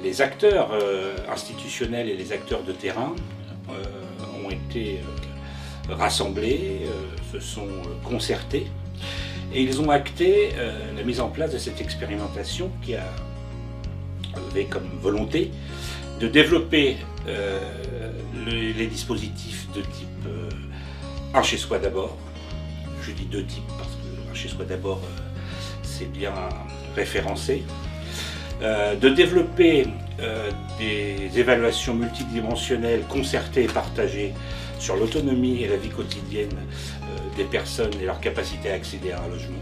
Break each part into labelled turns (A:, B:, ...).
A: Les acteurs institutionnels et les acteurs de terrain ont été rassemblés, se sont concertés et ils ont acté la mise en place de cette expérimentation qui avait comme volonté de développer les dispositifs de type un chez soi d'abord. Je dis deux types parce que un chez soi d'abord c'est bien référencé. De développer des évaluations multidimensionnelles concertées et partagées sur l'autonomie et la vie quotidienne des personnes et leur capacité à accéder à un logement.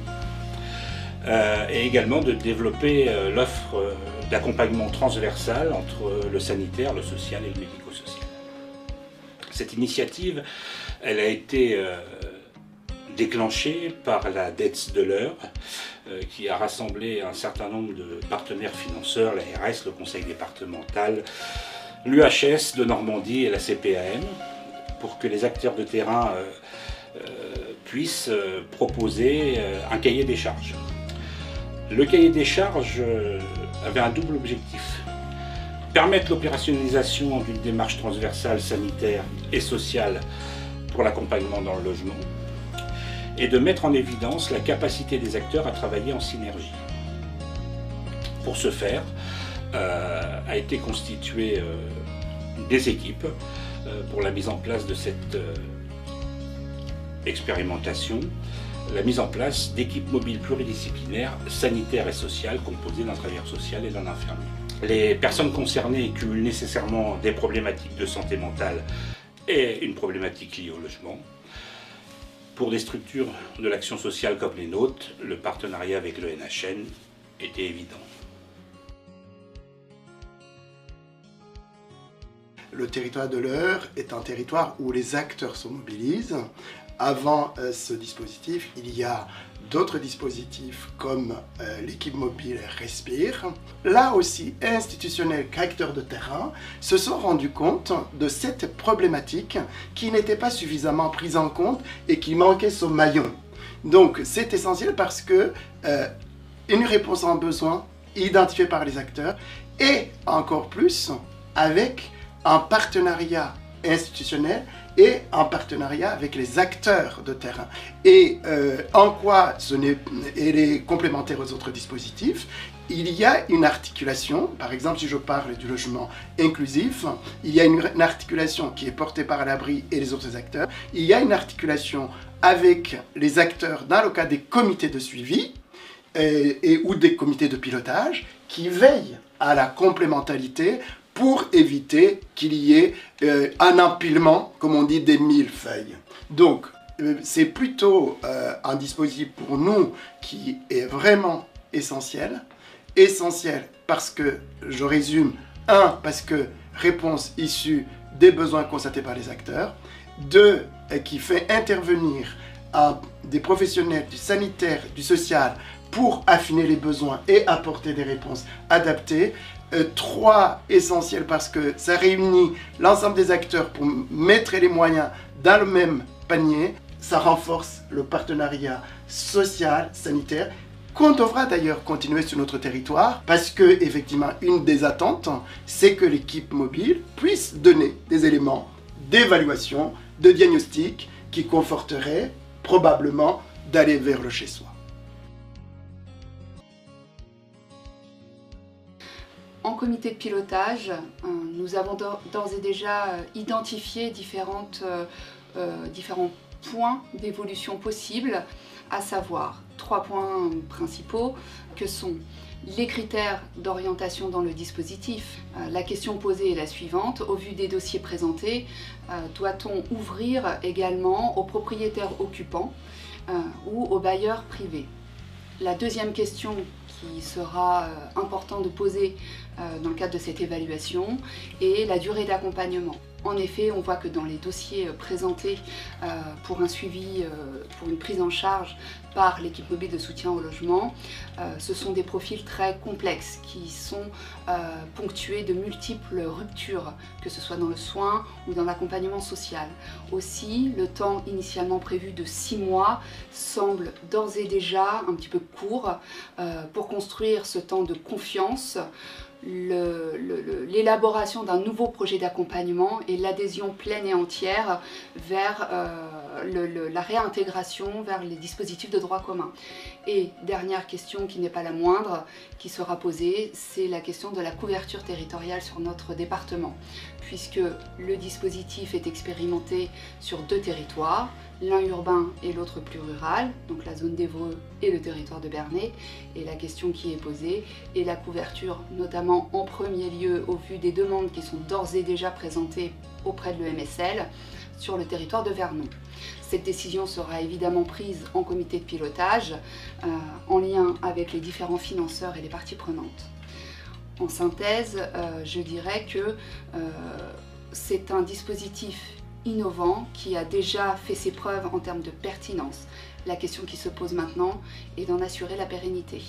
A: Et également de développer l'offre d'accompagnement transversal entre le sanitaire, le social et le médico-social. Cette initiative, elle a été déclenchée par la DETS de l'Eure, qui a rassemblé un certain nombre de partenaires financeurs, l'ARS, le conseil départemental, l'UHS de Normandie et la CPAM, pour que les acteurs de terrain puissent proposer un cahier des charges. Le cahier des charges avait un double objectif. Permettre l'opérationnalisation d'une démarche transversale sanitaire et sociale pour l'accompagnement dans le logement et de mettre en évidence la capacité des acteurs à travailler en synergie. Pour ce faire, a été constituée des équipes pour la mise en place de cette expérimentation, la mise en place d'équipes mobiles pluridisciplinaires, sanitaires et sociales, composées d'un travailleur social et d'un infirmier. Les personnes concernées cumulent nécessairement des problématiques de santé mentale et une problématique liée au logement. Pour des structures de l'action sociale comme les nôtres, le partenariat avec le NHN était évident.
B: Le territoire de l'Eure est un territoire où les acteurs se mobilisent. Avant ce dispositif, il y a d'autres dispositifs comme l'équipe mobile Respire. Là aussi, institutionnels qu'acteurs de terrain se sont rendus compte de cette problématique qui n'était pas suffisamment prise en compte et qui manquait son maillon. Donc c'est essentiel parce que une réponse en besoin identifiée par les acteurs et encore plus avec un partenariat institutionnel et en partenariat avec les acteurs de terrain. Et en quoi elle est complémentaire aux autres dispositifs, il y a une articulation, par exemple si je parle du logement inclusif, il y a une articulation qui est portée par l'abri et les autres acteurs, il y a une articulation avec les acteurs dans le cas des comités de suivi ou des comités de pilotage qui veillent à la complémentarité pour éviter qu'il y ait un empilement, comme on dit, des millefeuilles. Donc, c'est plutôt un dispositif pour nous qui est vraiment essentiel. Essentiel parce que, je résume, parce que réponse issue des besoins constatés par les acteurs. 2, qui fait intervenir des professionnels du sanitaire, du social, pour affiner les besoins et apporter des réponses adaptées. 3, essentiel parce que ça réunit l'ensemble des acteurs pour mettre les moyens dans le même panier. Ça renforce le partenariat social, sanitaire, qu'on devra d'ailleurs continuer sur notre territoire parce que, effectivement, une des attentes, c'est que l'équipe mobile puisse donner des éléments d'évaluation, de diagnostic qui conforteraient probablement d'aller vers le chez-soi.
C: En comité de pilotage, nous avons d'ores et déjà identifié différents points d'évolution possibles, à savoir 3 points principaux que sont les critères d'orientation dans le dispositif. La question posée est la suivante: au vu des dossiers présentés, doit-on ouvrir également aux propriétaires occupants ou aux bailleurs privés? La deuxième question qui sera important de poser dans le cadre de cette évaluation est la durée d'accompagnement. En effet, on voit que dans les dossiers présentés pour un suivi, pour une prise en charge par l'équipe mobile de soutien au logement, ce sont des profils très complexes qui sont ponctués de multiples ruptures, que ce soit dans le soin ou dans l'accompagnement social. Aussi, le temps initialement prévu de 6 mois semble d'ores et déjà un petit peu court pour construire ce temps de confiance l'élaboration d'un nouveau projet d'accompagnement et l'adhésion pleine et entière vers la réintégration vers les dispositifs de droit commun. Et dernière question qui n'est pas la moindre, qui sera posée, c'est la question de la couverture territoriale sur notre département, puisque le dispositif est expérimenté sur 2 territoires, l'un urbain et l'autre plus rural, donc la zone d'Évreux et le territoire de Bernay. Et la question qui est posée est la couverture, notamment en premier lieu au vu des demandes qui sont d'ores et déjà présentées auprès de l'EMSL sur le territoire de Vernon. Cette décision sera évidemment prise en comité de pilotage, en lien avec les différents financeurs et les parties prenantes. En synthèse, je dirais que c'est un dispositif innovant qui a déjà fait ses preuves en termes de pertinence. La question qui se pose maintenant est d'en assurer la pérennité.